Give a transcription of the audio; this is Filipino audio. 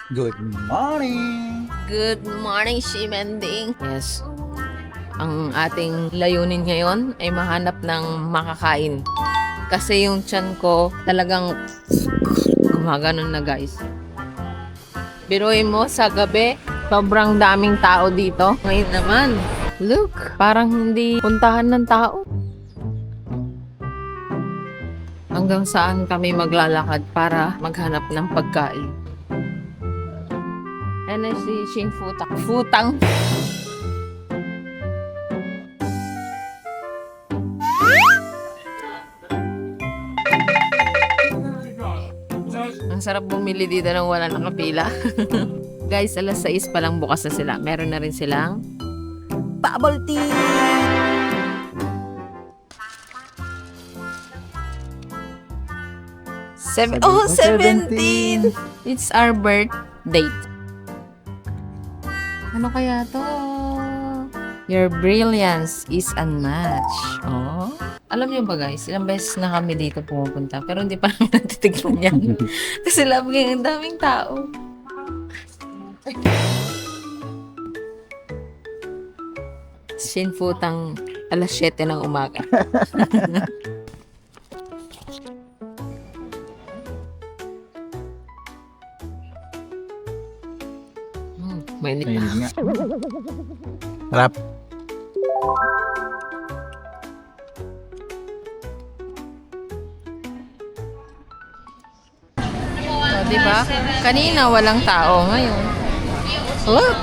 Good morning! Good morning, Shimending. Yes. Ang ating layunin ngayon ay mahanap ng makakain. Kasi yung tiyan ko talagang gumaganon na, guys. Biruin mo sa gabi, sobrang daming tao dito. Ngayon naman, look, parang hindi puntahan ng tao. Hanggang saan kami maglalakad para maghanap ng pagkain. Ano si Shin Futang? Futang. Ang sarap bumili dito nang wala nakapila. Guys, alas 6 pa lang bukas na sila. Meron na rin silang bubble tea. Oh, 17! It's our birth date. Ano kaya to? Your brilliance is unmatched. Oh. Alam niyo ba guys, ilang beses na kami dito pumupunta pero hindi pa namin natitignan yan. Kasi laging ang daming tao. Shinfutang alas 7 ng umaga. Mainit Mainit na. nga. Sarap. So, diba? Kanina walang tao ngayon. Look!